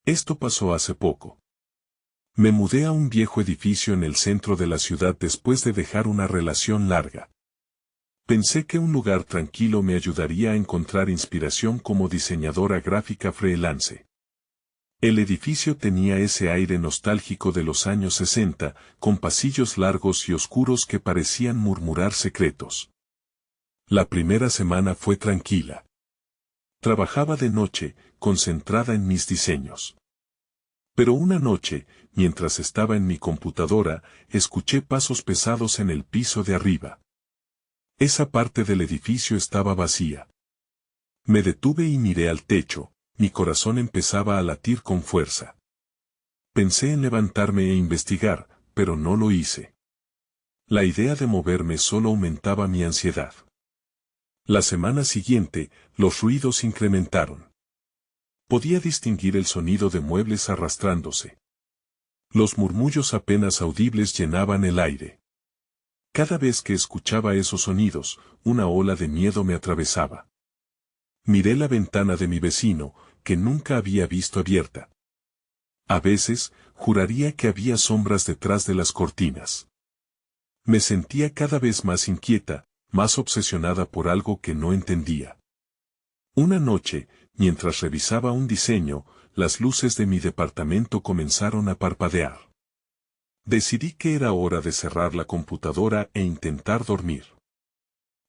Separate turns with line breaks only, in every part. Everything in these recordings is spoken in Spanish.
Esto pasó hace poco. Me mudé a un viejo edificio en el centro de la ciudad después de dejar una relación larga. Pensé que un lugar tranquilo me ayudaría a encontrar inspiración como diseñadora gráfica freelance. El edificio tenía ese aire nostálgico de los años 60, con pasillos largos y oscuros que parecían murmurar secretos. La primera semana fue tranquila. Trabajaba de noche, concentrada en mis diseños. Pero una noche, mientras estaba en mi computadora, escuché pasos pesados en el piso de arriba. Esa parte del edificio estaba vacía. Me detuve y miré al techo, mi corazón empezaba a latir con fuerza. Pensé en levantarme e investigar, pero no lo hice. La idea de moverme solo aumentaba mi ansiedad. La semana siguiente, los ruidos incrementaron. Podía distinguir el sonido de muebles arrastrándose. Los murmullos apenas audibles llenaban el aire. Cada vez que escuchaba esos sonidos, una ola de miedo me atravesaba. Miré la ventana de mi vecino, que nunca había visto abierta. A veces, juraría que había sombras detrás de las cortinas. Me sentía cada vez más inquieta, más obsesionada por algo que no entendía. Una noche, mientras revisaba un diseño, las luces de mi departamento comenzaron a parpadear. Decidí que era hora de cerrar la computadora e intentar dormir.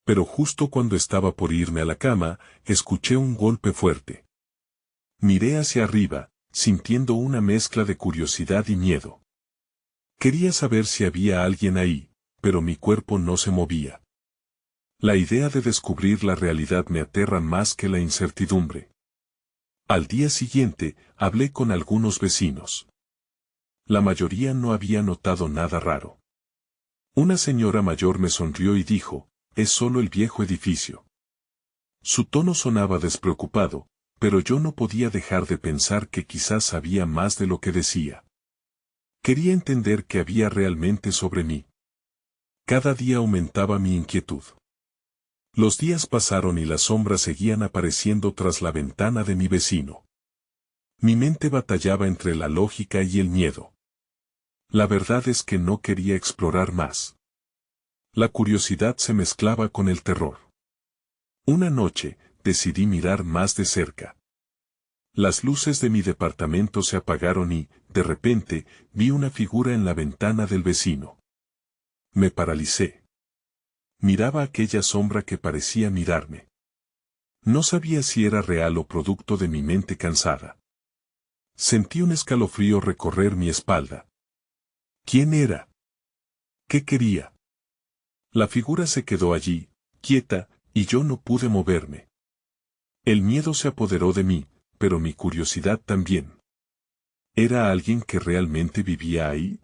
Pero justo cuando estaba por irme a la cama, escuché un golpe fuerte. Miré hacia arriba, sintiendo una mezcla de curiosidad y miedo. Quería saber si había alguien ahí, pero mi cuerpo no se movía. La idea de descubrir la realidad me aterra más que la incertidumbre. Al día siguiente, hablé con algunos vecinos. La mayoría no había notado nada raro. Una señora mayor me sonrió y dijo, «Es solo el viejo edificio». Su tono sonaba despreocupado, pero yo no podía dejar de pensar que quizás sabía más de lo que decía. Quería entender qué había realmente sobre mí. Cada día aumentaba mi inquietud. Los días pasaron y las sombras seguían apareciendo tras la ventana de mi vecino. Mi mente batallaba entre la lógica y el miedo. La verdad es que no quería explorar más. La curiosidad se mezclaba con el terror. Una noche, decidí mirar más de cerca. Las luces de mi departamento se apagaron y, de repente, vi una figura en la ventana del vecino. Me paralicé. Miraba aquella sombra que parecía mirarme. No sabía si era real o producto de mi mente cansada. Sentí un escalofrío recorrer mi espalda. ¿Quién era? ¿Qué quería? La figura se quedó allí, quieta, y yo no pude moverme. El miedo se apoderó de mí, pero mi curiosidad también. ¿Era alguien que realmente vivía ahí?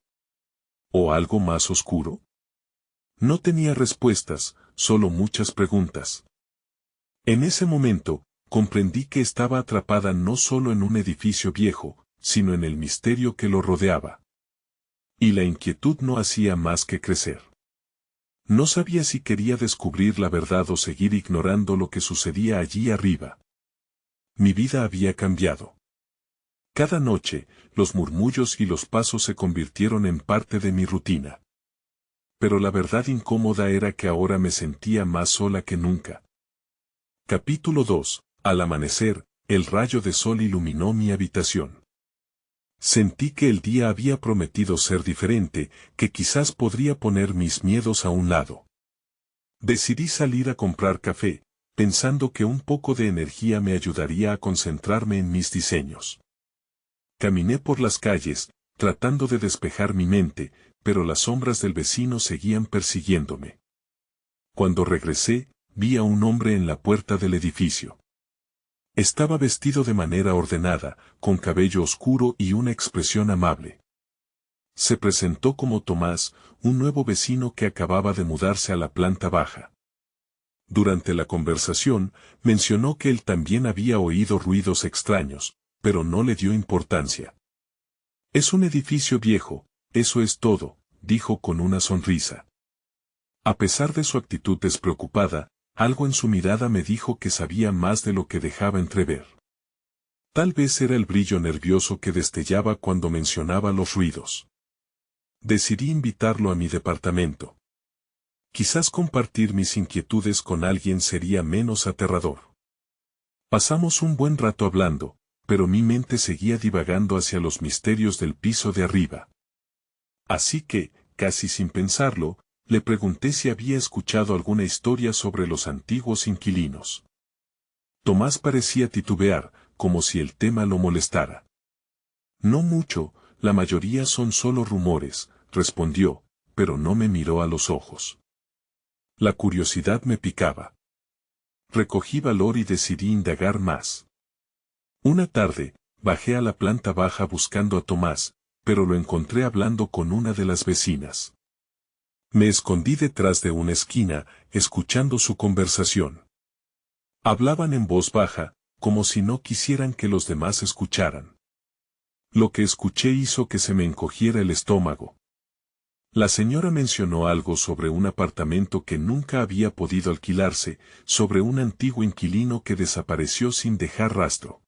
¿O algo más oscuro? No tenía respuestas, solo muchas preguntas. En ese momento, comprendí que estaba atrapada no solo en un edificio viejo, sino en el misterio que lo rodeaba. Y la inquietud no hacía más que crecer. No sabía si quería descubrir la verdad o seguir ignorando lo que sucedía allí arriba. Mi vida había cambiado. Cada noche, los murmullos y los pasos se convirtieron en parte de mi rutina. Pero la verdad incómoda era que ahora me sentía más sola que nunca. Capítulo 2. Al amanecer, el rayo de sol iluminó mi habitación. Sentí que el día había prometido ser diferente, que quizás podría poner mis miedos a un lado. Decidí salir a comprar café, pensando que un poco de energía me ayudaría a concentrarme en mis diseños. Caminé por las calles, tratando de despejar mi mente, pero las sombras del vecino seguían persiguiéndome. Cuando regresé, vi a un hombre en la puerta del edificio. Estaba vestido de manera ordenada, con cabello oscuro y una expresión amable. Se presentó como Tomás, un nuevo vecino que acababa de mudarse a la planta baja. Durante la conversación, mencionó que él también había oído ruidos extraños, pero no le dio importancia. «Es un edificio viejo, eso es todo», dijo con una sonrisa. A pesar de su actitud despreocupada, algo en su mirada me dijo que sabía más de lo que dejaba entrever. Tal vez era el brillo nervioso que destellaba cuando mencionaba los ruidos. Decidí invitarlo a mi departamento. Quizás compartir mis inquietudes con alguien sería menos aterrador. Pasamos un buen rato hablando, pero mi mente seguía divagando hacia los misterios del piso de arriba. Así que, casi sin pensarlo, le pregunté si había escuchado alguna historia sobre los antiguos inquilinos. Tomás parecía titubear, como si el tema lo molestara. No mucho, la mayoría son solo rumores, respondió, pero no me miró a los ojos. La curiosidad me picaba. Recogí valor y decidí indagar más. Una tarde, bajé a la planta baja buscando a Tomás, pero lo encontré hablando con una de las vecinas. Me escondí detrás de una esquina, escuchando su conversación. Hablaban en voz baja, como si no quisieran que los demás escucharan. Lo que escuché hizo que se me encogiera el estómago. La señora mencionó algo sobre un apartamento que nunca había podido alquilarse, sobre un antiguo inquilino que desapareció sin dejar rastro.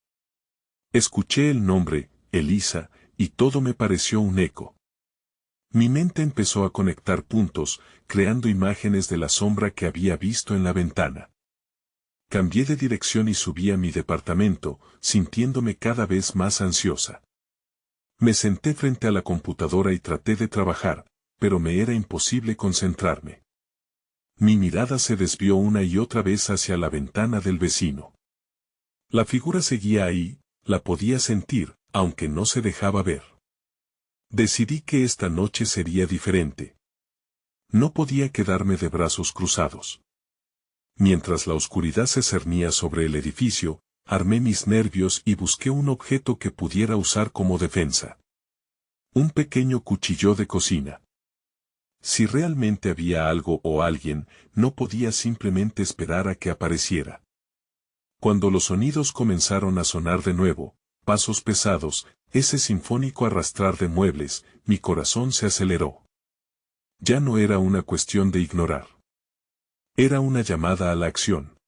Escuché el nombre, Elisa, y todo me pareció un eco. Mi mente empezó a conectar puntos, creando imágenes de la sombra que había visto en la ventana. Cambié de dirección y subí a mi departamento, sintiéndome cada vez más ansiosa. Me senté frente a la computadora y traté de trabajar, pero me era imposible concentrarme. Mi mirada se desvió una y otra vez hacia la ventana del vecino. La figura seguía ahí, la podía sentir, aunque no se dejaba ver. Decidí que esta noche sería diferente. No podía quedarme de brazos cruzados. Mientras la oscuridad se cernía sobre el edificio, armé mis nervios y busqué un objeto que pudiera usar como defensa. Un pequeño cuchillo de cocina. Si realmente había algo o alguien, no podía simplemente esperar a que apareciera. Cuando los sonidos comenzaron a sonar de nuevo, pasos pesados, ese sinfónico arrastrar de muebles, mi corazón se aceleró. Ya no era una cuestión de ignorar. Era una llamada a la acción.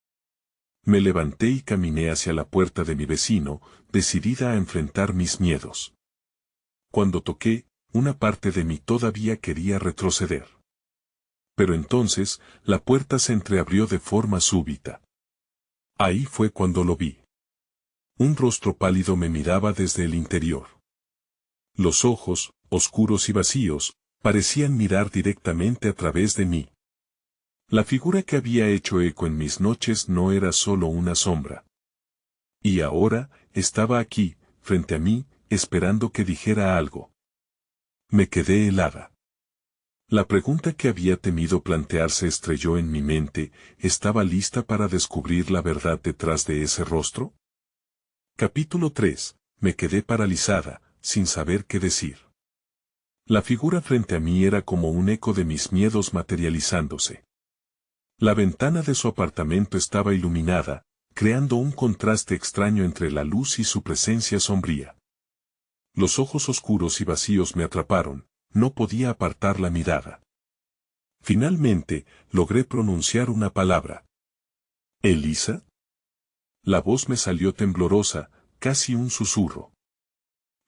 Me levanté y caminé hacia la puerta de mi vecino, decidida a enfrentar mis miedos. Cuando toqué, una parte de mí todavía quería retroceder. Pero entonces, la puerta se entreabrió de forma súbita. Ahí fue cuando lo vi. Un rostro pálido me miraba desde el interior. Los ojos, oscuros y vacíos, parecían mirar directamente a través de mí. La figura que había hecho eco en mis noches no era solo una sombra. Y ahora, estaba aquí, frente a mí, esperando que dijera algo. Me quedé helada. La pregunta que había temido plantear se estrelló en mi mente, ¿estaba lista para descubrir la verdad detrás de ese rostro? Capítulo 3. Me quedé paralizada, sin saber qué decir. La figura frente a mí era como un eco de mis miedos materializándose. La ventana de su apartamento estaba iluminada, creando un contraste extraño entre la luz y su presencia sombría. Los ojos oscuros y vacíos me atraparon, no podía apartar la mirada. Finalmente, logré pronunciar una palabra. ¿Elisa? La voz me salió temblorosa, casi un susurro.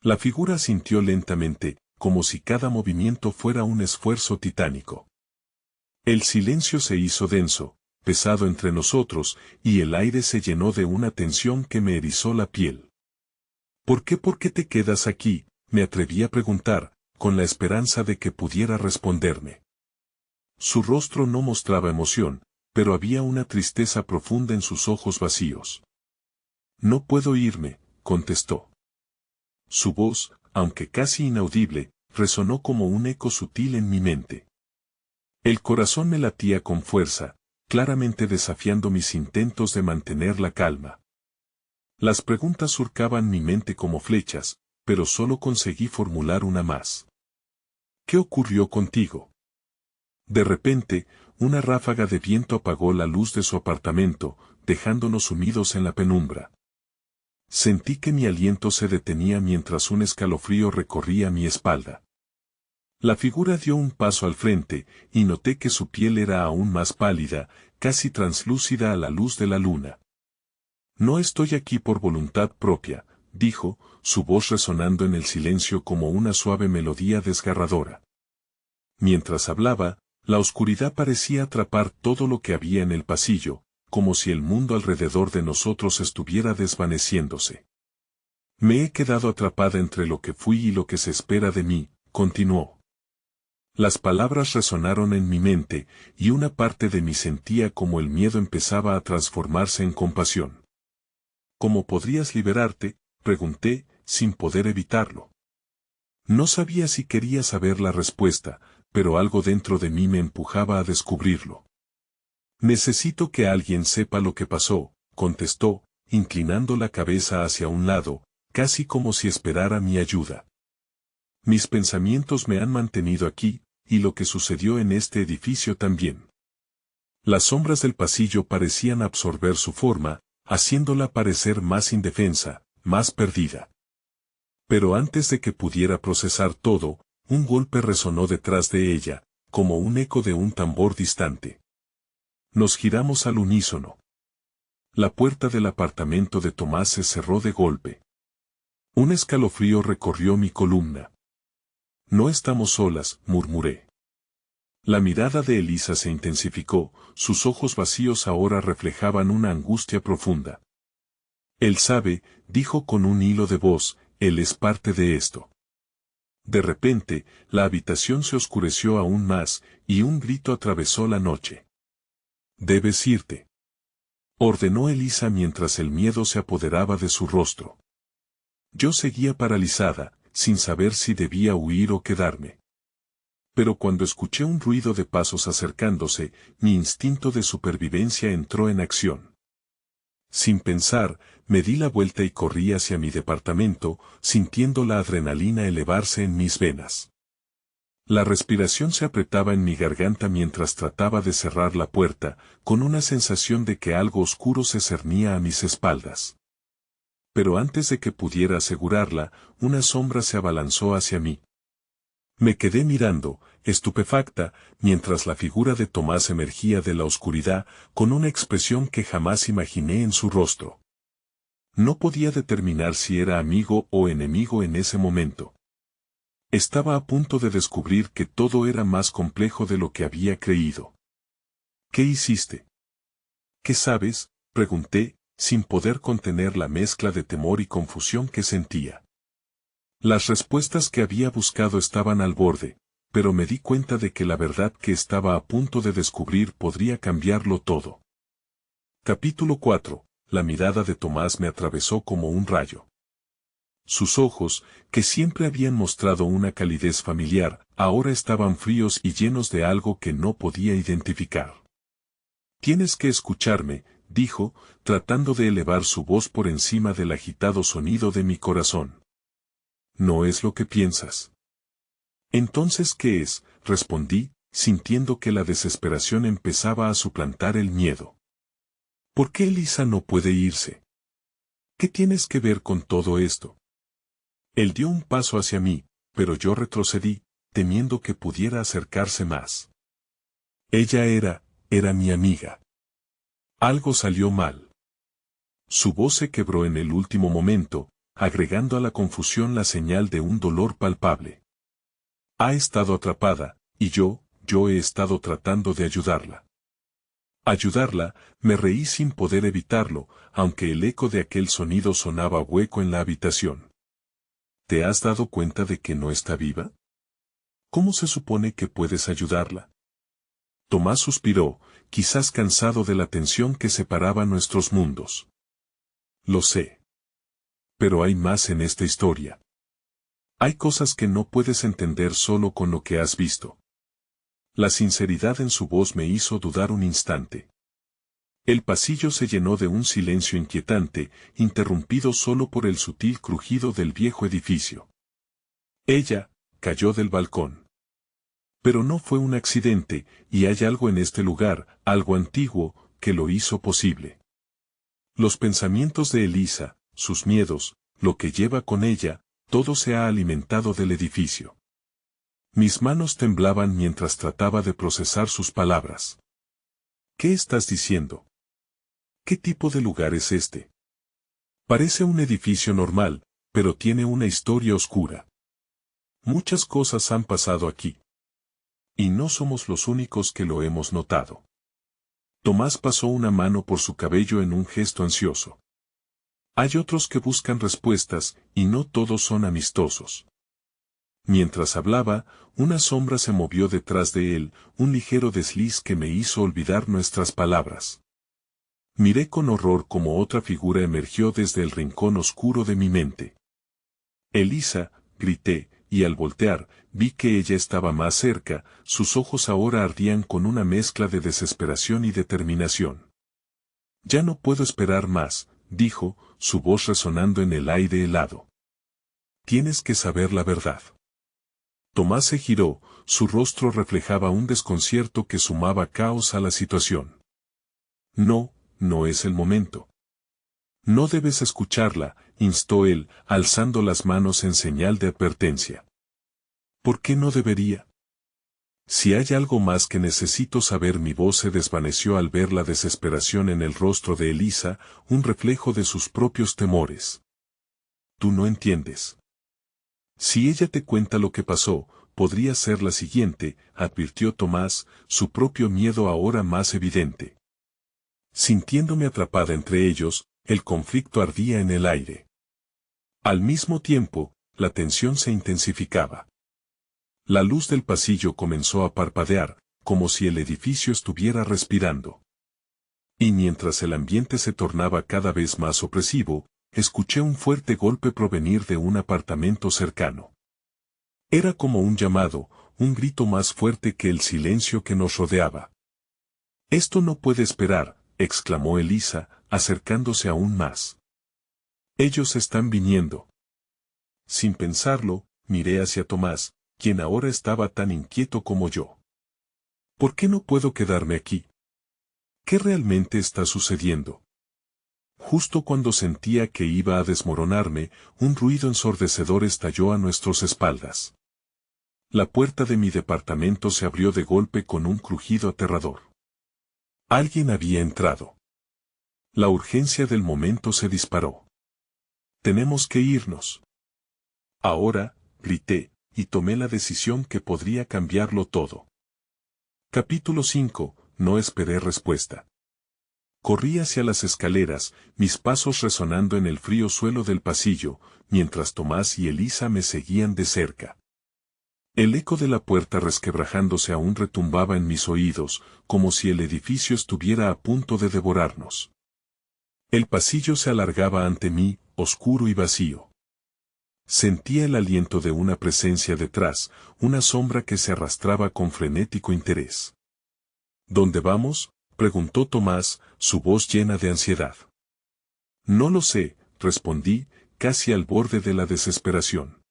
La figura sintió lentamente, como si cada movimiento fuera un esfuerzo titánico. El silencio se hizo denso, pesado entre nosotros, y el aire se llenó de una tensión que me erizó la piel. ¿Por qué te quedas aquí?, me atreví a preguntar, con la esperanza de que pudiera responderme. Su rostro no mostraba emoción, pero había una tristeza profunda en sus ojos vacíos. No puedo irme, contestó. Su voz, aunque casi inaudible, resonó como un eco sutil en mi mente. El corazón me latía con fuerza, claramente desafiando mis intentos de mantener la calma. Las preguntas surcaban mi mente como flechas, pero solo conseguí formular una más. ¿Qué ocurrió contigo? De repente, una ráfaga de viento apagó la luz de su apartamento, dejándonos sumidos en la penumbra. Sentí que mi aliento se detenía mientras un escalofrío recorría mi espalda. La figura dio un paso al frente, y noté que su piel era aún más pálida, casi translúcida a la luz de la luna. No estoy aquí por voluntad propia, dijo, su voz resonando en el silencio como una suave melodía desgarradora. Mientras hablaba, la oscuridad parecía atrapar todo lo que había en el pasillo, como si el mundo alrededor de nosotros estuviera desvaneciéndose. Me he quedado atrapada entre lo que fui y lo que se espera de mí, continuó. Las palabras resonaron en mi mente, y una parte de mí sentía como el miedo empezaba a transformarse en compasión. ¿Cómo podrías liberarte?, pregunté, sin poder evitarlo. No sabía si quería saber la respuesta, pero algo dentro de mí me empujaba a descubrirlo. Necesito que alguien sepa lo que pasó, contestó, inclinando la cabeza hacia un lado, casi como si esperara mi ayuda. Mis pensamientos me han mantenido aquí, y lo que sucedió en este edificio también. Las sombras del pasillo parecían absorber su forma, haciéndola parecer más indefensa, más perdida. Pero antes de que pudiera procesar todo, un golpe resonó detrás de ella, como un eco de un tambor distante. Nos giramos al unísono. La puerta del apartamento de Tomás se cerró de golpe. Un escalofrío recorrió mi columna. No estamos solas, murmuré. La mirada de Elisa se intensificó, sus ojos vacíos ahora reflejaban una angustia profunda. Él sabe, dijo con un hilo de voz, él es parte de esto. De repente, la habitación se oscureció aún más, y un grito atravesó la noche. Debes irte, ordenó Elisa mientras el miedo se apoderaba de su rostro. Yo seguía paralizada, sin saber si debía huir o quedarme. Pero cuando escuché un ruido de pasos acercándose, mi instinto de supervivencia entró en acción. Sin pensar, me di la vuelta y corrí hacia mi departamento, sintiendo la adrenalina elevarse en mis venas. La respiración se apretaba en mi garganta mientras trataba de cerrar la puerta, con una sensación de que algo oscuro se cernía a mis espaldas. Pero antes de que pudiera asegurarla, una sombra se abalanzó hacia mí. Me quedé mirando, estupefacta, mientras la figura de Tomás emergía de la oscuridad, con una expresión que jamás imaginé en su rostro. No podía determinar si era amigo o enemigo en ese momento. Estaba a punto de descubrir que todo era más complejo de lo que había creído. ¿Qué hiciste? ¿Qué sabes?, pregunté, sin poder contener la mezcla de temor y confusión que sentía. Las respuestas que había buscado estaban al borde, pero me di cuenta de que la verdad que estaba a punto de descubrir podría cambiarlo todo. Capítulo 4. La mirada de Tomás me atravesó como un rayo. Sus ojos, que siempre habían mostrado una calidez familiar, ahora estaban fríos y llenos de algo que no podía identificar. Tienes que escucharme, dijo, tratando de elevar su voz por encima del agitado sonido de mi corazón. No es lo que piensas. Entonces, ¿qué es?, respondí, sintiendo que la desesperación empezaba a suplantar el miedo. ¿Por qué Elisa no puede irse? ¿Qué tienes que ver con todo esto? Él dio un paso hacia mí, pero yo retrocedí, temiendo que pudiera acercarse más. Ella era mi amiga. Algo salió mal. Su voz se quebró en el último momento, agregando a la confusión la señal de un dolor palpable. Ha estado atrapada, y yo he estado tratando de ayudarla. Ayudarla, me reí sin poder evitarlo, aunque el eco de aquel sonido sonaba hueco en la habitación. ¿Te has dado cuenta de que no está viva? ¿Cómo se supone que puedes ayudarla? Tomás suspiró, quizás cansado de la tensión que separaba nuestros mundos. Lo sé. Pero hay más en esta historia. Hay cosas que no puedes entender solo con lo que has visto. La sinceridad en su voz me hizo dudar un instante. El pasillo se llenó de un silencio inquietante, interrumpido solo por el sutil crujido del viejo edificio. Ella cayó del balcón. Pero no fue un accidente, y hay algo en este lugar, algo antiguo, que lo hizo posible. Los pensamientos de Elisa, sus miedos, lo que lleva con ella, todo se ha alimentado del edificio. Mis manos temblaban mientras trataba de procesar sus palabras. ¿Qué estás diciendo? ¿Qué tipo de lugar es este? Parece un edificio normal, pero tiene una historia oscura. Muchas cosas han pasado aquí. Y no somos los únicos que lo hemos notado. Tomás pasó una mano por su cabello en un gesto ansioso. Hay otros que buscan respuestas, y no todos son amistosos. Mientras hablaba, una sombra se movió detrás de él, un ligero desliz que me hizo olvidar nuestras palabras. Miré con horror cómo otra figura emergió desde el rincón oscuro de mi mente. Elisa, grité, y al voltear, vi que ella estaba más cerca, sus ojos ahora ardían con una mezcla de desesperación y determinación. Ya no puedo esperar más, dijo, su voz resonando en el aire helado. Tienes que saber la verdad. Tomás se giró, su rostro reflejaba un desconcierto que sumaba caos a la situación. No, no es el momento. No debes escucharla, instó él, alzando las manos en señal de advertencia. ¿Por qué no debería? Si hay algo más que necesito saber. Mi voz se desvaneció al ver la desesperación en el rostro de Elisa, un reflejo de sus propios temores. Tú no entiendes. Si ella te cuenta lo que pasó, podría ser la siguiente, advirtió Tomás, su propio miedo ahora más evidente. Sintiéndome atrapada entre ellos, el conflicto ardía en el aire. Al mismo tiempo, la tensión se intensificaba. La luz del pasillo comenzó a parpadear, como si el edificio estuviera respirando. Y mientras el ambiente se tornaba cada vez más opresivo, escuché un fuerte golpe provenir de un apartamento cercano. Era como un llamado, un grito más fuerte que el silencio que nos rodeaba. Esto no puede esperar, exclamó Elisa, acercándose aún más. Ellos están viniendo. Sin pensarlo, miré hacia Tomás, quien ahora estaba tan inquieto como yo. ¿Por qué no puedo quedarme aquí? ¿Qué realmente está sucediendo? Justo cuando sentía que iba a desmoronarme, un ruido ensordecedor estalló a nuestras espaldas. La puerta de mi departamento se abrió de golpe con un crujido aterrador. Alguien había entrado. La urgencia del momento se disparó. Tenemos que irnos. Ahora, grité, y tomé la decisión que podría cambiarlo todo. Capítulo 5. No esperé respuesta. Corrí hacia las escaleras, mis pasos resonando en el frío suelo del pasillo, mientras Tomás y Elisa me seguían de cerca. El eco de la puerta resquebrajándose aún retumbaba en mis oídos, como si el edificio estuviera a punto de devorarnos. El pasillo se alargaba ante mí, oscuro y vacío. Sentía el aliento de una presencia detrás, una sombra que se arrastraba con frenético interés. ¿Dónde vamos?, preguntó Tomás, su voz llena de ansiedad. No lo sé, respondí, casi al borde de la desesperación.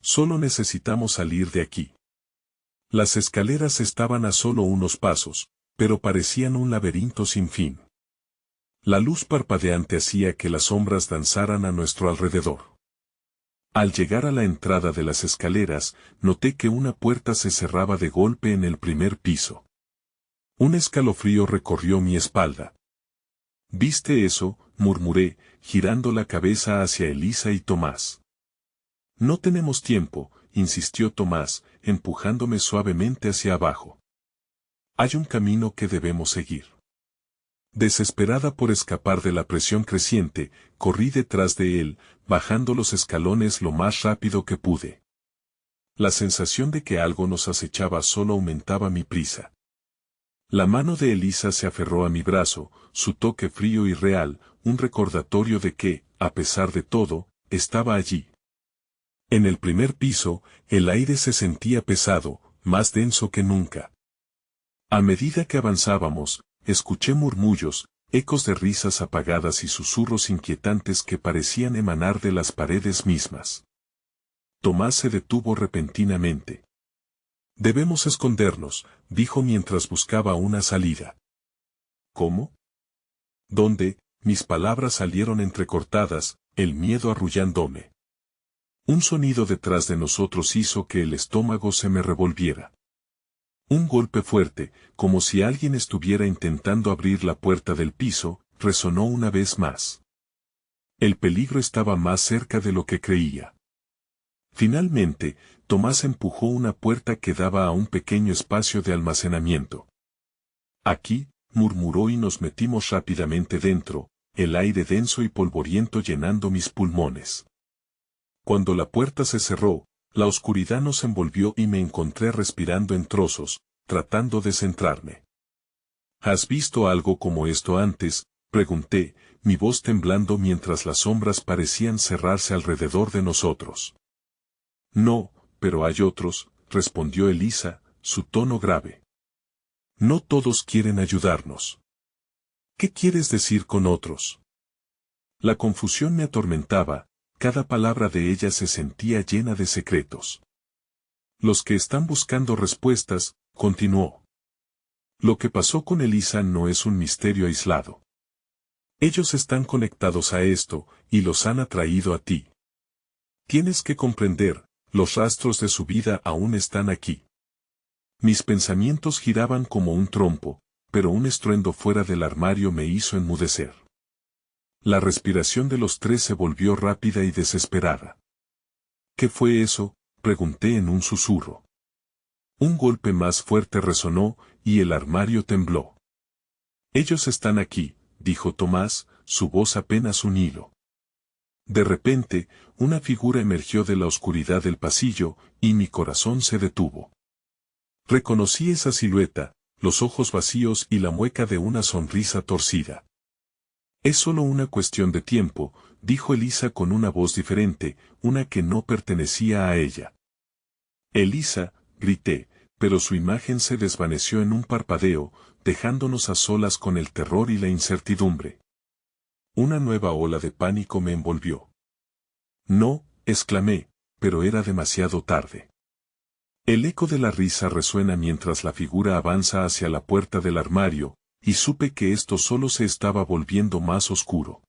Solo necesitamos salir de aquí. Las escaleras estaban a solo unos pasos, pero parecían un laberinto sin fin. La luz parpadeante hacía que las sombras danzaran a nuestro alrededor. Al llegar a la entrada de las escaleras, noté que una puerta se cerraba de golpe en el primer piso. Un escalofrío recorrió mi espalda. ¿Viste eso?, murmuré, girando la cabeza hacia Elisa y Tomás. No tenemos tiempo, insistió Tomás, empujándome suavemente hacia abajo. Hay un camino que debemos seguir. Desesperada por escapar de la presión creciente, corrí detrás de él, bajando los escalones lo más rápido que pude. La sensación de que algo nos acechaba solo aumentaba mi prisa. La mano de Elisa se aferró a mi brazo, su toque frío y real, un recordatorio de que, a pesar de todo, estaba allí. En el primer piso, el aire se sentía pesado, más denso que nunca. A medida que avanzábamos, escuché murmullos, ecos de risas apagadas y susurros inquietantes que parecían emanar de las paredes mismas. Tomás se detuvo repentinamente. Debemos escondernos, dijo mientras buscaba una salida. ¿Cómo? ¿Dónde? Mis palabras salieron entrecortadas, el miedo arrullándome. Un sonido detrás de nosotros hizo que el estómago se me revolviera. Un golpe fuerte, como si alguien estuviera intentando abrir la puerta del piso, resonó una vez más. El peligro estaba más cerca de lo que creía. Finalmente, Tomás empujó una puerta que daba a un pequeño espacio de almacenamiento. Aquí, murmuró y nos metimos rápidamente dentro, el aire denso y polvoriento llenando mis pulmones. Cuando la puerta se cerró, la oscuridad nos envolvió y me encontré respirando en trozos, tratando de centrarme. ¿Has visto algo como esto antes?, pregunté, mi voz temblando mientras las sombras parecían cerrarse alrededor de nosotros. No, pero hay otros, respondió Elisa, su tono grave. No todos quieren ayudarnos. ¿Qué quieres decir con otros? La confusión me atormentaba, cada palabra de ella se sentía llena de secretos. Los que están buscando respuestas, continuó. Lo que pasó con Elisa no es un misterio aislado. Ellos están conectados a esto, y los han atraído a ti. Tienes que comprender, los rastros de su vida aún están aquí. Mis pensamientos giraban como un trompo, pero un estruendo fuera del armario me hizo enmudecer. La respiración de los tres se volvió rápida y desesperada. ¿Qué fue eso?, pregunté en un susurro. Un golpe más fuerte resonó, y el armario tembló. Ellos están aquí, dijo Tomás, su voz apenas un hilo. De repente, una figura emergió de la oscuridad del pasillo, y mi corazón se detuvo. Reconocí esa silueta, los ojos vacíos y la mueca de una sonrisa torcida. Es solo una cuestión de tiempo, dijo Elisa con una voz diferente, una que no pertenecía a ella. Elisa, grité, pero su imagen se desvaneció en un parpadeo, dejándonos a solas con el terror y la incertidumbre. Una nueva ola de pánico me envolvió. No, exclamé, pero era demasiado tarde. El eco de la risa resuena mientras la figura avanza hacia la puerta del armario, y supe que esto solo se estaba volviendo más oscuro.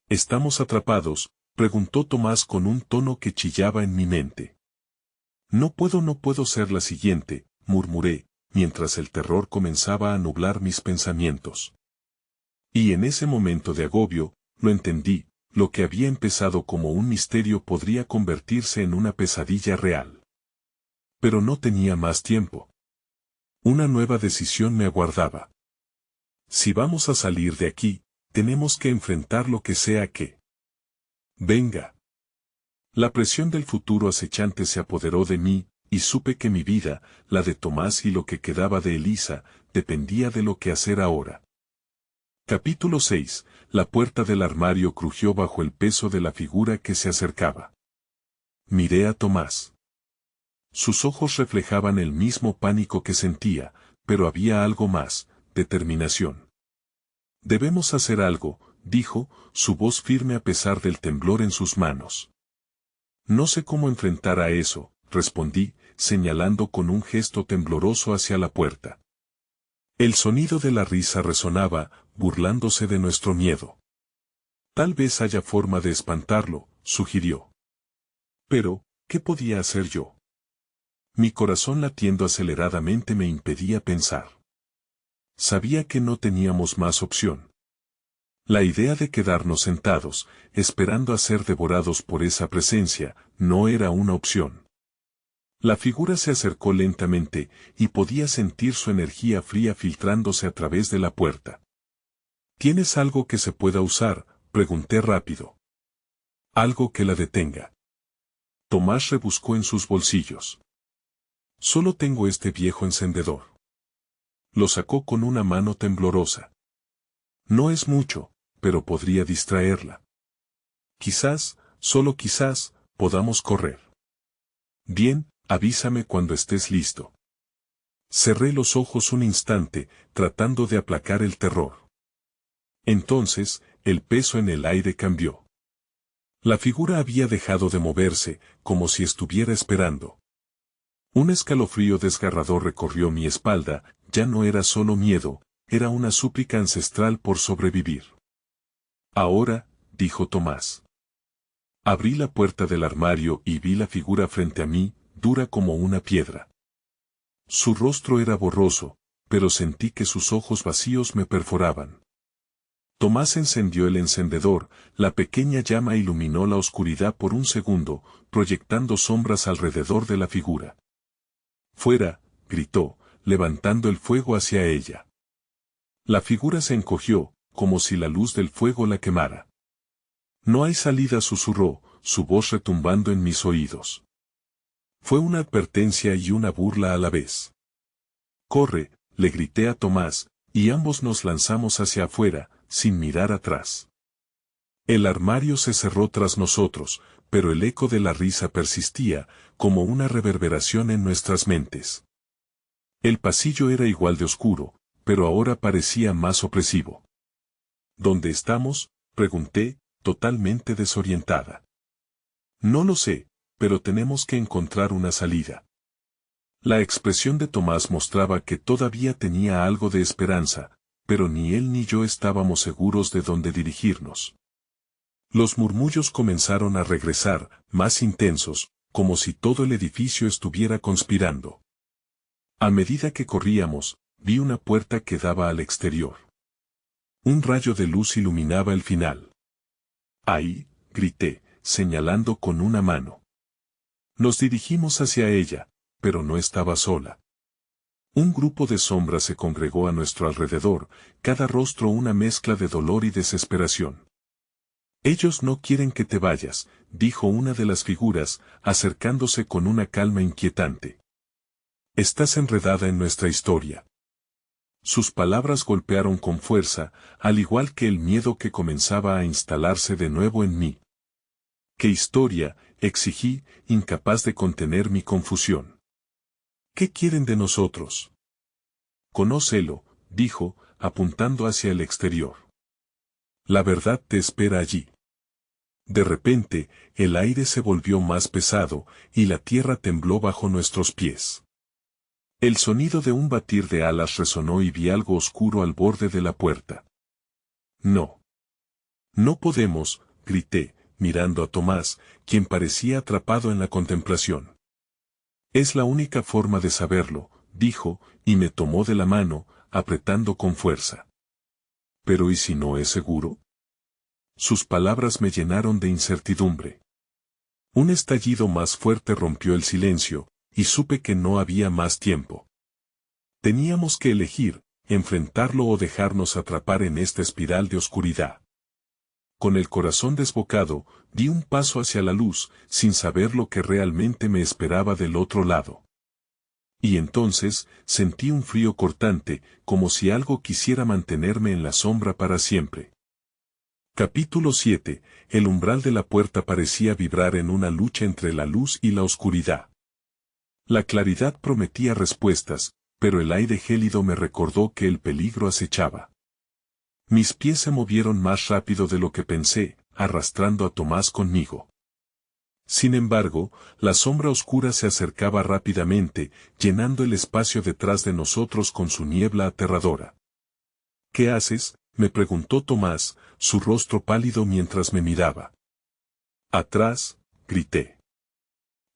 ¿Estamos atrapados?, preguntó Tomás con un tono que chillaba en mi mente. No puedo ser la siguiente, murmuré, mientras el terror comenzaba a nublar mis pensamientos. Y en ese momento de agobio, lo entendí, lo que había empezado como un misterio podría convertirse en una pesadilla real. Pero no tenía más tiempo. Una nueva decisión me aguardaba. Si vamos a salir de aquí, tenemos que enfrentar lo que sea que venga. La presión del futuro acechante se apoderó de mí, y supe que mi vida, la de Tomás y lo que quedaba de Elisa, dependía de lo que hacer ahora. Capítulo 6. La puerta del armario crujió bajo el peso de la figura que se acercaba. Miré a Tomás. Sus ojos reflejaban el mismo pánico que sentía, pero había algo más, determinación. Debemos hacer algo, dijo, su voz firme a pesar del temblor en sus manos. No sé cómo enfrentar a eso, respondí, señalando con un gesto tembloroso hacia la puerta. El sonido de la risa resonaba, burlándose de nuestro miedo. Tal vez haya forma de espantarlo, sugirió. Pero, ¿qué podía hacer yo? Mi corazón latiendo aceleradamente me impedía pensar. Sabía que no teníamos más opción. La idea de quedarnos sentados, esperando a ser devorados por esa presencia, no era una opción. La figura se acercó lentamente, y podía sentir su energía fría filtrándose a través de la puerta. ¿Tienes algo que se pueda usar?, pregunté rápido. Algo que la detenga. Tomás rebuscó en sus bolsillos. Solo tengo este viejo encendedor. Lo sacó con una mano temblorosa. No es mucho, pero podría distraerla. Quizás, solo quizás, podamos correr. Bien, avísame cuando estés listo. Cerré los ojos un instante, tratando de aplacar el terror. Entonces, el peso en el aire cambió. La figura había dejado de moverse, como si estuviera esperando. Un escalofrío desgarrador recorrió mi espalda, ya no era solo miedo, era una súplica ancestral por sobrevivir. Ahora, dijo Tomás. Abrí la puerta del armario y vi la figura frente a mí, dura como una piedra. Su rostro era borroso, pero sentí que sus ojos vacíos me perforaban. Tomás encendió el encendedor, la pequeña llama iluminó la oscuridad por un segundo, proyectando sombras alrededor de la figura. «Fuera», gritó, levantando el fuego hacia ella. La figura se encogió, como si la luz del fuego la quemara. «No hay salida», susurró, su voz retumbando en mis oídos. Fue una advertencia y una burla a la vez. «Corre», le grité a Tomás, y ambos nos lanzamos hacia afuera, sin mirar atrás. El armario se cerró tras nosotros, pero el eco de la risa persistía, como una reverberación en nuestras mentes. El pasillo era igual de oscuro, pero ahora parecía más opresivo. «¿Dónde estamos?», pregunté, totalmente desorientada. «No lo sé, pero tenemos que encontrar una salida». La expresión de Tomás mostraba que todavía tenía algo de esperanza, pero ni él ni yo estábamos seguros de dónde dirigirnos. Los murmullos comenzaron a regresar, más intensos, como si todo el edificio estuviera conspirando. A medida que corríamos, vi una puerta que daba al exterior. Un rayo de luz iluminaba el final. «¡Ahí!», grité, señalando con una mano. Nos dirigimos hacia ella, pero no estaba sola. Un grupo de sombras se congregó a nuestro alrededor, cada rostro una mezcla de dolor y desesperación. «Ellos no quieren que te vayas», dijo una de las figuras, acercándose con una calma inquietante. «Estás enredada en nuestra historia». Sus palabras golpearon con fuerza, al igual que el miedo que comenzaba a instalarse de nuevo en mí. «¿Qué historia?», exigí, incapaz de contener mi confusión. «¿Qué quieren de nosotros?». «Conócelo», dijo, apuntando hacia el exterior. «La verdad te espera allí». De repente, el aire se volvió más pesado, y la tierra tembló bajo nuestros pies. El sonido de un batir de alas resonó y vi algo oscuro al borde de la puerta. «No. No podemos», grité, mirando a Tomás, quien parecía atrapado en la contemplación. «Es la única forma de saberlo», dijo, y me tomó de la mano, apretando con fuerza. «¿Pero y si no es seguro?». Sus palabras me llenaron de incertidumbre. Un estallido más fuerte rompió el silencio, y supe que no había más tiempo. Teníamos que elegir, enfrentarlo o dejarnos atrapar en esta espiral de oscuridad. Con el corazón desbocado, di un paso hacia la luz, sin saber lo que realmente me esperaba del otro lado. Y entonces, sentí un frío cortante, como si algo quisiera mantenerme en la sombra para siempre. Capítulo 7. El umbral de la puerta parecía vibrar en una lucha entre la luz y la oscuridad. La claridad prometía respuestas, pero el aire gélido me recordó que el peligro acechaba. Mis pies se movieron más rápido de lo que pensé, arrastrando a Tomás conmigo. Sin embargo, la sombra oscura se acercaba rápidamente, llenando el espacio detrás de nosotros con su niebla aterradora. «¿Qué haces?», me preguntó Tomás, su rostro pálido mientras me miraba. «Atrás», grité.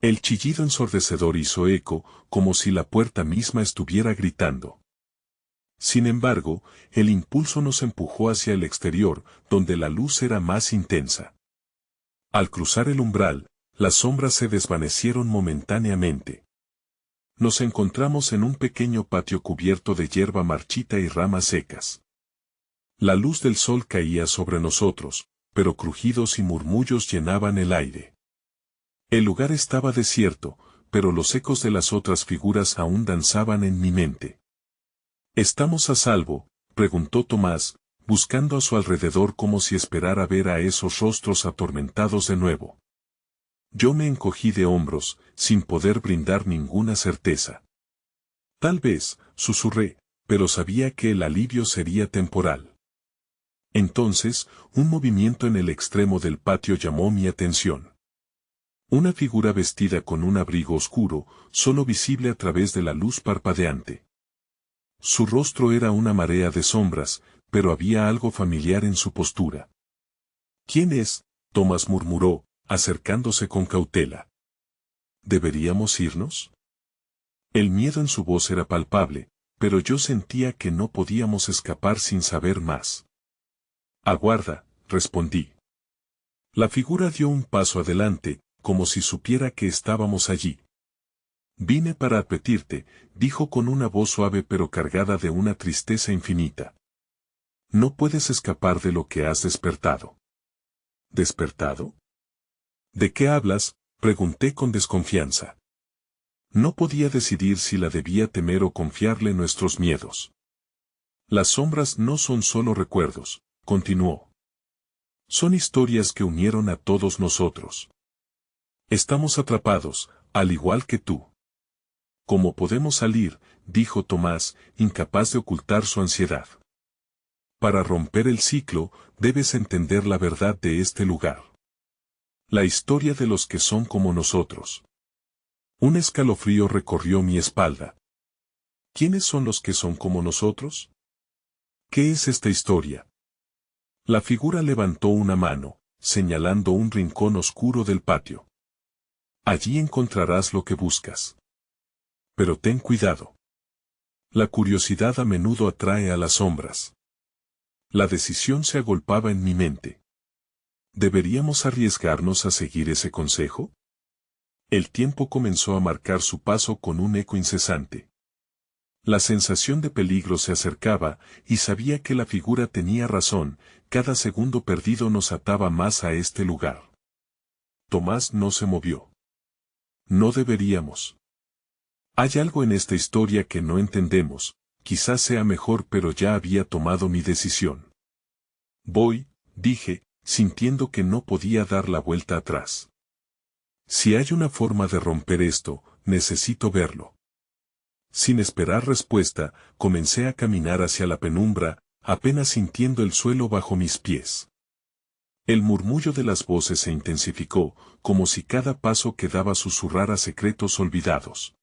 El chillido ensordecedor hizo eco, como si la puerta misma estuviera gritando. Sin embargo, el impulso nos empujó hacia el exterior, donde la luz era más intensa. Al cruzar el umbral, las sombras se desvanecieron momentáneamente. Nos encontramos en un pequeño patio cubierto de hierba marchita y ramas secas. La luz del sol caía sobre nosotros, pero crujidos y murmullos llenaban el aire. El lugar estaba desierto, pero los ecos de las otras figuras aún danzaban en mi mente. «¿Estamos a salvo?», preguntó Tomás, buscando a su alrededor como si esperara ver a esos rostros atormentados de nuevo. Yo me encogí de hombros, sin poder brindar ninguna certeza. «Tal vez», susurré, pero sabía que el alivio sería temporal. Entonces, un movimiento en el extremo del patio llamó mi atención. Una figura vestida con un abrigo oscuro, solo visible a través de la luz parpadeante. Su rostro era una marea de sombras, pero había algo familiar en su postura. «¿Quién es?», Tomás murmuró, acercándose con cautela. «¿Deberíamos irnos?». El miedo en su voz era palpable, pero yo sentía que no podíamos escapar sin saber más. Aguarda, respondí. La figura dio un paso adelante, como si supiera que estábamos allí. Vine para advertirte, dijo con una voz suave pero cargada de una tristeza infinita. No puedes escapar de lo que has despertado. ¿Despertado? ¿De qué hablas?, pregunté con desconfianza. No podía decidir si la debía temer o confiarle nuestros miedos. Las sombras no son solo recuerdos, continuó. Son historias que unieron a todos nosotros. Estamos atrapados, al igual que tú. ¿Cómo podemos salir?, dijo Tomás, incapaz de ocultar su ansiedad. Para romper el ciclo, debes entender la verdad de este lugar. La historia de los que son como nosotros. Un escalofrío recorrió mi espalda. ¿Quiénes son los que son como nosotros? ¿Qué es esta historia? La figura levantó una mano, señalando un rincón oscuro del patio. Allí encontrarás lo que buscas. Pero ten cuidado. La curiosidad a menudo atrae a las sombras. La decisión se agolpaba en mi mente. ¿Deberíamos arriesgarnos a seguir ese consejo? El tiempo comenzó a marcar su paso con un eco incesante. La sensación de peligro se acercaba, y sabía que la figura tenía razón, cada segundo perdido nos ataba más a este lugar. Tomás no se movió. No deberíamos. Hay algo en esta historia que no entendemos, quizás sea mejor, pero ya había tomado mi decisión. Voy, dije, sintiendo que no podía dar la vuelta atrás. Si hay una forma de romper esto, necesito verlo. Sin esperar respuesta, comencé a caminar hacia la penumbra, apenas sintiendo el suelo bajo mis pies. El murmullo de las voces se intensificó, como si cada paso que daba susurrara secretos olvidados.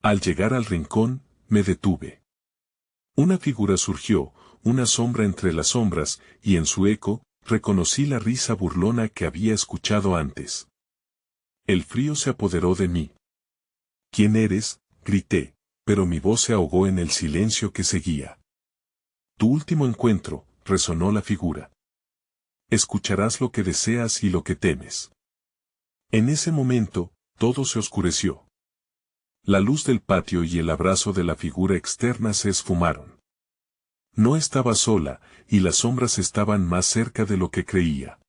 Al llegar al rincón, me detuve. Una figura surgió, una sombra entre las sombras, y en su eco, reconocí la risa burlona que había escuchado antes. El frío se apoderó de mí. ¿Quién eres?, grité, pero mi voz se ahogó en el silencio que seguía. Tu último encuentro, resonó la figura. Escucharás lo que deseas y lo que temes. En ese momento, todo se oscureció. La luz del patio y el abrazo de la figura externa se esfumaron. No estaba sola, y las sombras estaban más cerca de lo que creía.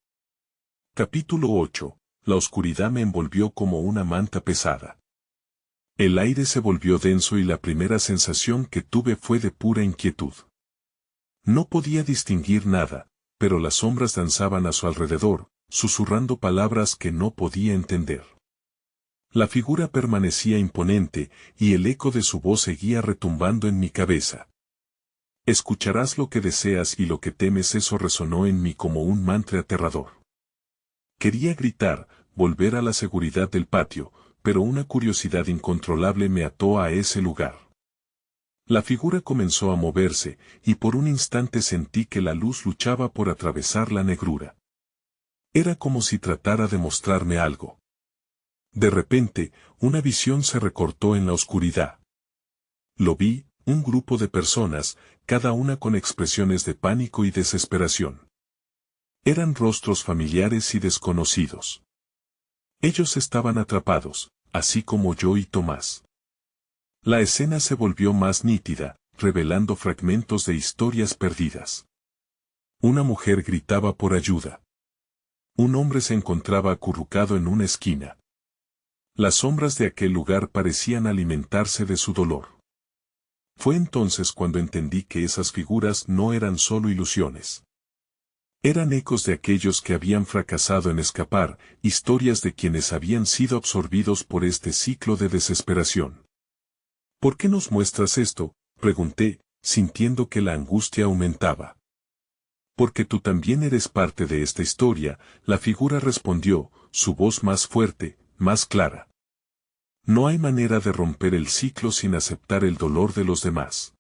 Capítulo 8. La oscuridad me envolvió como una manta pesada. El aire se volvió denso y la primera sensación que tuve fue de pura inquietud. No podía distinguir nada, pero las sombras danzaban a su alrededor, susurrando palabras que no podía entender. La figura permanecía imponente, y el eco de su voz seguía retumbando en mi cabeza. Escucharás lo que deseas y lo que temes, eso resonó en mí como un mantra aterrador. Quería gritar, volver a la seguridad del patio, pero una curiosidad incontrolable me ató a ese lugar. La figura comenzó a moverse, y por un instante sentí que la luz luchaba por atravesar la negrura. Era como si tratara de mostrarme algo. De repente, una visión se recortó en la oscuridad. Lo vi, un grupo de personas, cada una con expresiones de pánico y desesperación. Eran rostros familiares y desconocidos. Ellos estaban atrapados, así como yo y Tomás. La escena se volvió más nítida, revelando fragmentos de historias perdidas. Una mujer gritaba por ayuda. Un hombre se encontraba acurrucado en una esquina. Las sombras de aquel lugar parecían alimentarse de su dolor. Fue entonces cuando entendí que esas figuras no eran solo ilusiones. Eran ecos de aquellos que habían fracasado en escapar, historias de quienes habían sido absorbidos por este ciclo de desesperación. ¿Por qué nos muestras esto?, pregunté, sintiendo que la angustia aumentaba. Porque tú también eres parte de esta historia, la figura respondió, su voz más fuerte, más clara. No hay manera de romper el ciclo sin aceptar el dolor de los demás.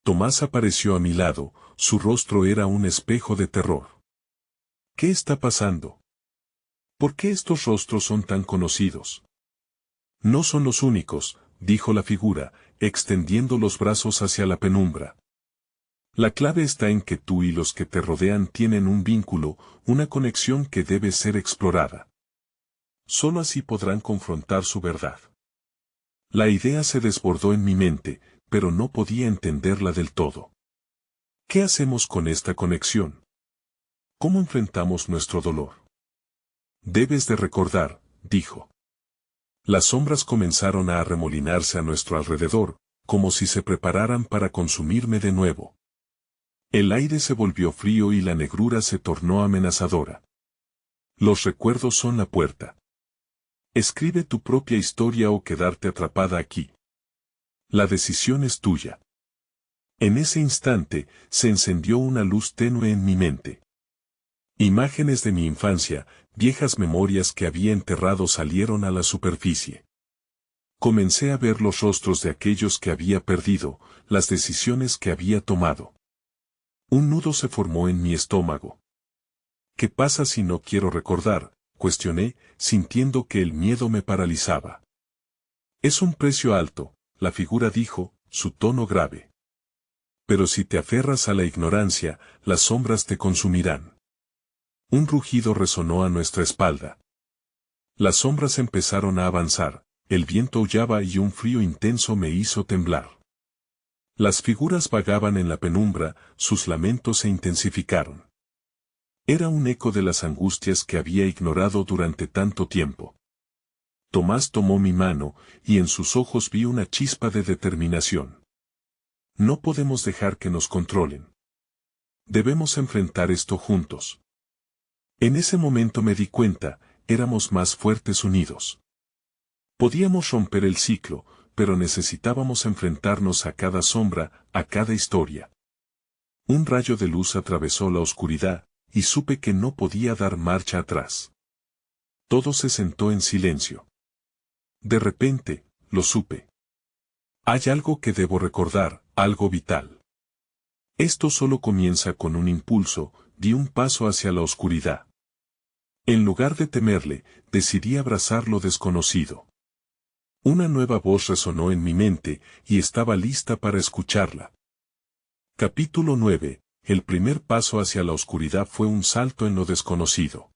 Tomás apareció a mi lado, su rostro era un espejo de terror. ¿Qué está pasando? ¿Por qué estos rostros son tan conocidos? No son los únicos, dijo la figura, extendiendo los brazos hacia la penumbra. La clave está en que tú y los que te rodean tienen un vínculo, una conexión que debe ser explorada. Solo así podrán confrontar su verdad. La idea se desbordó en mi mente, pero no podía entenderla del todo. ¿Qué hacemos con esta conexión? ¿Cómo enfrentamos nuestro dolor? Debes de recordar, dijo. Las sombras comenzaron a arremolinarse a nuestro alrededor, como si se prepararan para consumirme de nuevo. El aire se volvió frío y la negrura se tornó amenazadora. Los recuerdos son la puerta. Escribe tu propia historia o quedarte atrapada aquí. La decisión es tuya. En ese instante, se encendió una luz tenue en mi mente. Imágenes de mi infancia, viejas memorias que había enterrado salieron a la superficie. Comencé a ver los rostros de aquellos que había perdido, las decisiones que había tomado. Un nudo se formó en mi estómago. ¿Qué pasa si no quiero recordar?, cuestioné, sintiendo que el miedo me paralizaba. Es un precio alto, la figura dijo, su tono grave. Pero si te aferras a la ignorancia, las sombras te consumirán. Un rugido resonó a nuestra espalda. Las sombras empezaron a avanzar, el viento aullaba y un frío intenso me hizo temblar. Las figuras vagaban en la penumbra, sus lamentos se intensificaron. Era un eco de las angustias que había ignorado durante tanto tiempo. Tomás tomó mi mano, y en sus ojos vi una chispa de determinación. No podemos dejar que nos controlen. Debemos enfrentar esto juntos. En ese momento me di cuenta, éramos más fuertes unidos. Podíamos romper el ciclo, pero necesitábamos enfrentarnos a cada sombra, a cada historia. Un rayo de luz atravesó la oscuridad, y supe que no podía dar marcha atrás. Todo se sentó en silencio. De repente, lo supe. Hay algo que debo recordar, algo vital. Esto solo comienza con un impulso, di un paso hacia la oscuridad. En lugar de temerle, decidí abrazar lo desconocido. Una nueva voz resonó en mi mente, y estaba lista para escucharla. Capítulo 9. El primer paso hacia la oscuridad fue un salto en lo desconocido.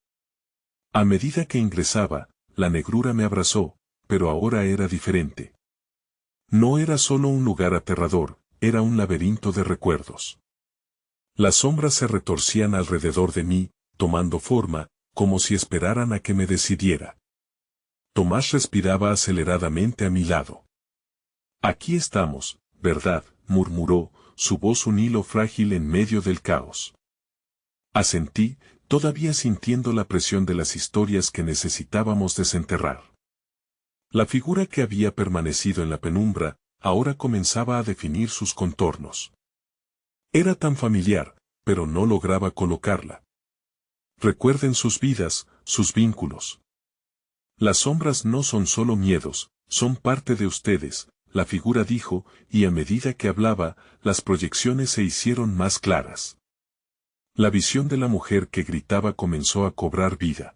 A medida que ingresaba, la negrura me abrazó, pero ahora era diferente. No era solo un lugar aterrador, era un laberinto de recuerdos. Las sombras se retorcían alrededor de mí, tomando forma, como si esperaran a que me decidiera. Tomás respiraba aceleradamente a mi lado. Aquí estamos, ¿verdad?, murmuró, su voz un hilo frágil en medio del caos. Asentí, todavía sintiendo la presión de las historias que necesitábamos desenterrar. La figura que había permanecido en la penumbra, ahora comenzaba a definir sus contornos. Era tan familiar, pero no lograba colocarla. Recuerden sus vidas, sus vínculos. Las sombras no son solo miedos, son parte de ustedes, la figura dijo, y a medida que hablaba, las proyecciones se hicieron más claras. La visión de la mujer que gritaba comenzó a cobrar vida.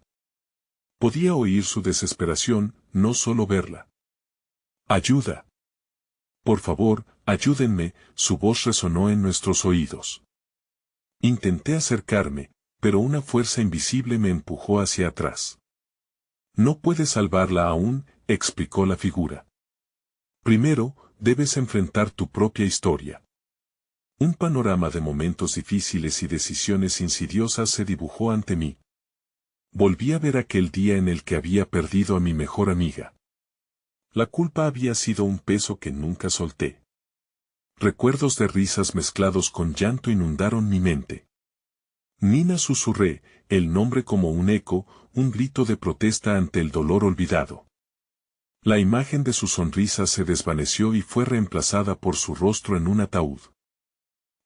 Podía oír su desesperación, no solo verla. ¡Ayuda! Por favor, ayúdenme, su voz resonó en nuestros oídos. Intenté acercarme, pero una fuerza invisible me empujó hacia atrás. No puedes salvarla aún, explicó la figura. Primero, debes enfrentar tu propia historia. Un panorama de momentos difíciles y decisiones insidiosas se dibujó ante mí. Volví a ver aquel día en el que había perdido a mi mejor amiga. La culpa había sido un peso que nunca solté. Recuerdos de risas mezclados con llanto inundaron mi mente. Nina, susurré, el nombre como un eco, un grito de protesta ante el dolor olvidado. La imagen de su sonrisa se desvaneció y fue reemplazada por su rostro en un ataúd.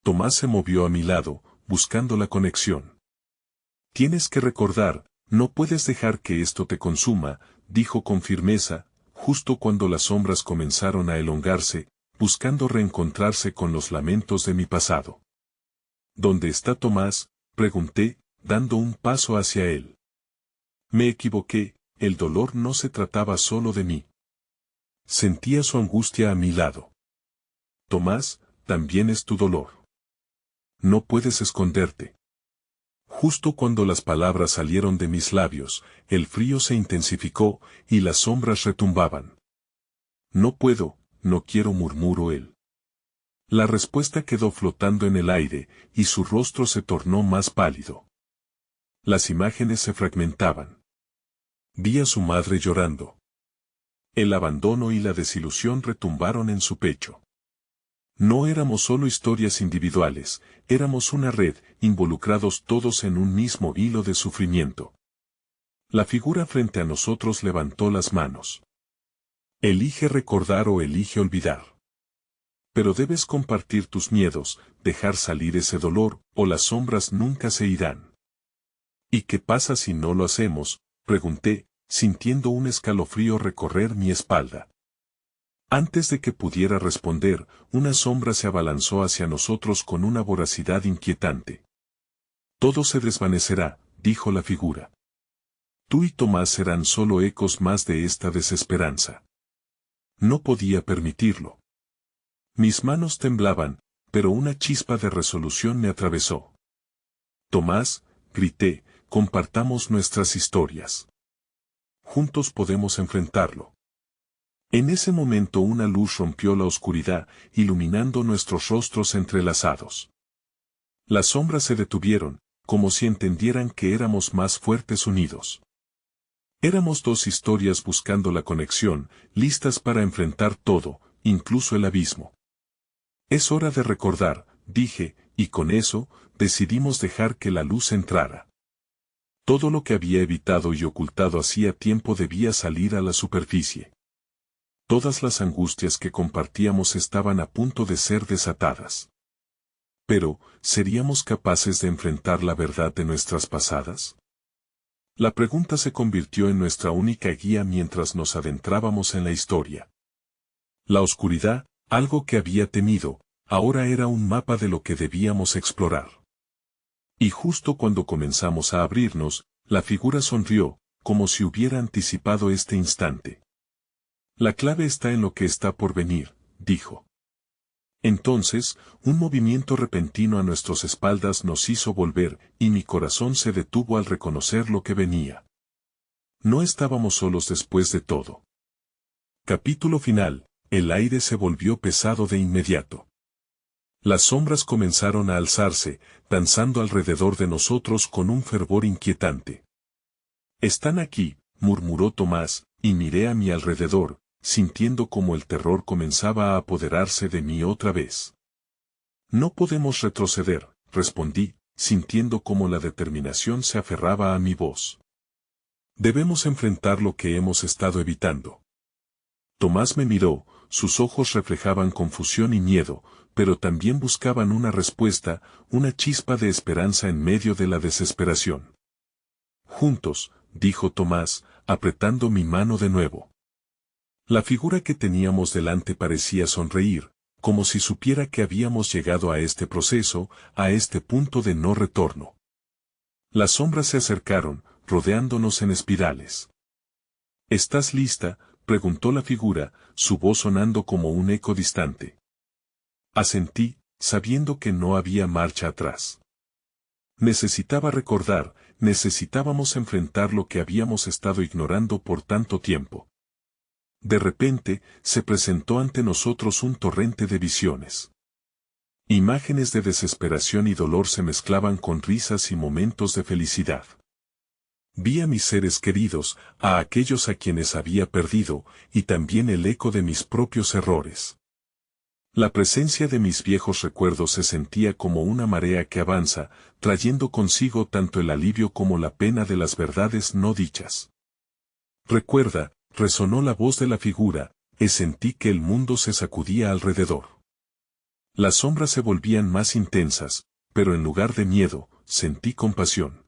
Tomás se movió a mi lado, buscando la conexión. Tienes que recordar, no puedes dejar que esto te consuma, dijo con firmeza, justo cuando las sombras comenzaron a elongarse, buscando reencontrarse con los lamentos de mi pasado. ¿Dónde está Tomás?, pregunté, dando un paso hacia él. Me equivoqué, el dolor no se trataba solo de mí. Sentía su angustia a mi lado. Tomás, también es tu dolor. No puedes esconderte. Justo cuando las palabras salieron de mis labios, el frío se intensificó y las sombras retumbaban. No puedo, no quiero, murmuró él. La respuesta quedó flotando en el aire y su rostro se tornó más pálido. Las imágenes se fragmentaban. Vi a su madre llorando. El abandono y la desilusión retumbaron en su pecho. No éramos solo historias individuales, éramos una red, involucrados todos en un mismo hilo de sufrimiento. La figura frente a nosotros levantó las manos. Elige recordar o elige olvidar. Pero debes compartir tus miedos, dejar salir ese dolor, o las sombras nunca se irán. ¿Y qué pasa si no lo hacemos?, pregunté, sintiendo un escalofrío recorrer mi espalda. Antes de que pudiera responder, una sombra se abalanzó hacia nosotros con una voracidad inquietante. Todo se desvanecerá, dijo la figura. Tú y Tomás serán solo ecos más de esta desesperanza. No podía permitirlo. Mis manos temblaban, pero una chispa de resolución me atravesó. Tomás, grité, compartamos nuestras historias. Juntos podemos enfrentarlo. En ese momento una luz rompió la oscuridad, iluminando nuestros rostros entrelazados. Las sombras se detuvieron, como si entendieran que éramos más fuertes unidos. Éramos dos historias buscando la conexión, listas para enfrentar todo, incluso el abismo. Es hora de recordar, dije, y con eso, decidimos dejar que la luz entrara. Todo lo que había evitado y ocultado hacía tiempo debía salir a la superficie. Todas las angustias que compartíamos estaban a punto de ser desatadas. Pero, ¿seríamos capaces de enfrentar la verdad de nuestras pasadas? La pregunta se convirtió en nuestra única guía mientras nos adentrábamos en la historia. La oscuridad, algo que había temido, ahora era un mapa de lo que debíamos explorar. Y justo cuando comenzamos a abrirnos, la figura sonrió, como si hubiera anticipado este instante. La clave está en lo que está por venir, dijo. Entonces, un movimiento repentino a nuestras espaldas nos hizo volver, y mi corazón se detuvo al reconocer lo que venía. No estábamos solos después de todo. Capítulo final, el aire se volvió pesado de inmediato. Las sombras comenzaron a alzarse, danzando alrededor de nosotros con un fervor inquietante. «Están aquí», murmuró Tomás, y miré a mi alrededor, sintiendo como el terror comenzaba a apoderarse de mí otra vez. «No podemos retroceder», respondí, sintiendo como la determinación se aferraba a mi voz. «Debemos enfrentar lo que hemos estado evitando». Tomás me miró, sus ojos reflejaban confusión y miedo, pero también buscaban una respuesta, una chispa de esperanza en medio de la desesperación. «Juntos», dijo Tomás, apretando mi mano de nuevo. La figura que teníamos delante parecía sonreír, como si supiera que habíamos llegado a este proceso, a este punto de no retorno. Las sombras se acercaron, rodeándonos en espirales. «¿Estás lista?», preguntó la figura, su voz sonando como un eco distante. Asentí, sabiendo que no había marcha atrás. Necesitaba recordar, necesitábamos enfrentar lo que habíamos estado ignorando por tanto tiempo. De repente, se presentó ante nosotros un torrente de visiones. Imágenes de desesperación y dolor se mezclaban con risas y momentos de felicidad. Vi a mis seres queridos, a aquellos a quienes había perdido, y también el eco de mis propios errores. La presencia de mis viejos recuerdos se sentía como una marea que avanza, trayendo consigo tanto el alivio como la pena de las verdades no dichas. «Recuerda», resonó la voz de la figura, y sentí que el mundo se sacudía alrededor. Las sombras se volvían más intensas, pero en lugar de miedo, sentí compasión.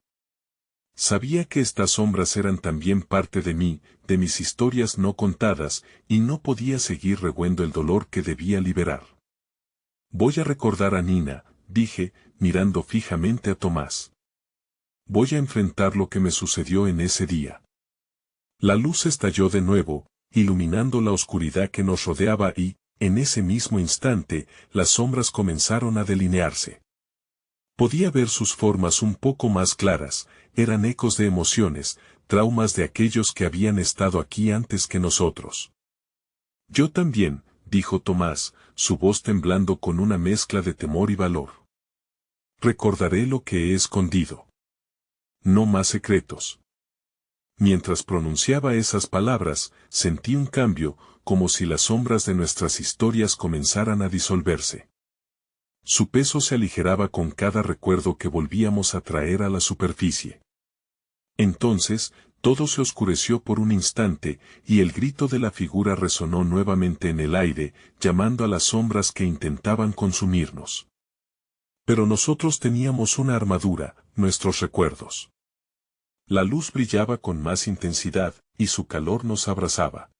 Sabía que estas sombras eran también parte de mí, de mis historias no contadas, y no podía seguir rehuendo el dolor que debía liberar. «Voy a recordar a Nina», dije, mirando fijamente a Tomás. «Voy a enfrentar lo que me sucedió en ese día». La luz estalló de nuevo, iluminando la oscuridad que nos rodeaba y, en ese mismo instante, las sombras comenzaron a delinearse. Podía ver sus formas un poco más claras, eran ecos de emociones, traumas de aquellos que habían estado aquí antes que nosotros. Yo también, dijo Tomás, su voz temblando con una mezcla de temor y valor. Recordaré lo que he escondido. No más secretos. Mientras pronunciaba esas palabras, sentí un cambio, como si las sombras de nuestras historias comenzaran a disolverse. Su peso se aligeraba con cada recuerdo que volvíamos a traer a la superficie. Entonces, todo se oscureció por un instante, y el grito de la figura resonó nuevamente en el aire, llamando a las sombras que intentaban consumirnos. Pero nosotros teníamos una armadura, nuestros recuerdos. La luz brillaba con más intensidad, y su calor nos abrazaba.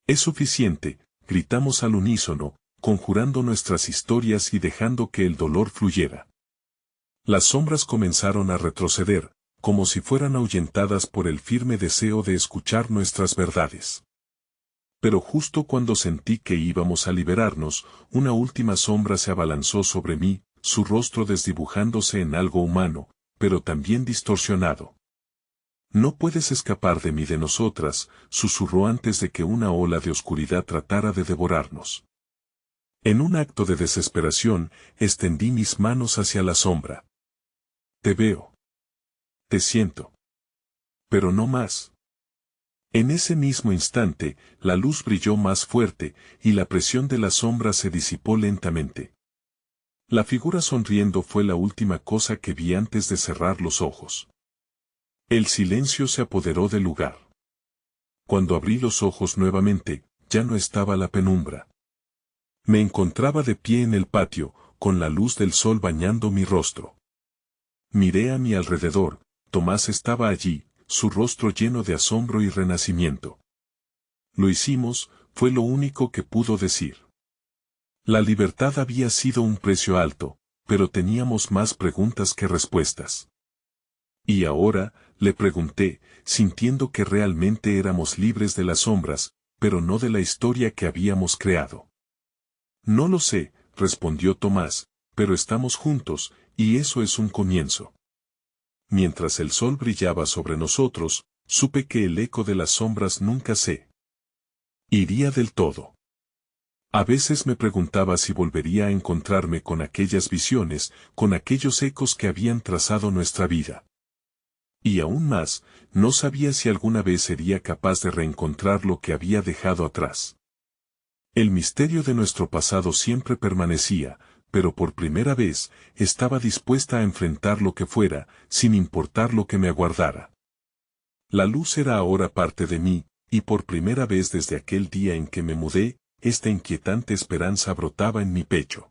Es suficiente, gritamos al unísono, conjurando nuestras historias y dejando que el dolor fluyera. Las sombras comenzaron a retroceder, como si fueran ahuyentadas por el firme deseo de escuchar nuestras verdades. Pero justo cuando sentí que íbamos a liberarnos, una última sombra se abalanzó sobre mí, su rostro desdibujándose en algo humano, pero también distorsionado. No puedes escapar de mí, de nosotras, susurró antes de que una ola de oscuridad tratara de devorarnos. En un acto de desesperación, extendí mis manos hacia la sombra. Te veo. Te siento. Pero no más. En ese mismo instante, la luz brilló más fuerte, y la presión de la sombra se disipó lentamente. La figura sonriendo fue la última cosa que vi antes de cerrar los ojos. El silencio se apoderó del lugar. Cuando abrí los ojos nuevamente, ya no estaba la penumbra. Me encontraba de pie en el patio, con la luz del sol bañando mi rostro. Miré a mi alrededor, Tomás estaba allí, su rostro lleno de asombro y renacimiento. Lo hicimos, fue lo único que pudo decir. La libertad había sido un precio alto, pero teníamos más preguntas que respuestas. Y ahora, le pregunté, sintiendo que realmente éramos libres de las sombras, pero no de la historia que habíamos creado. No lo sé, respondió Tomás, pero estamos juntos, y eso es un comienzo. Mientras el sol brillaba sobre nosotros, supe que el eco de las sombras nunca se iría del todo. A veces me preguntaba si volvería a encontrarme con aquellas visiones, con aquellos ecos que habían trazado nuestra vida. Y aún más, no sabía si alguna vez sería capaz de reencontrar lo que había dejado atrás. El misterio de nuestro pasado siempre permanecía, pero por primera vez, estaba dispuesta a enfrentar lo que fuera, sin importar lo que me aguardara. La luz era ahora parte de mí, y por primera vez desde aquel día en que me mudé, esta inquietante esperanza brotaba en mi pecho.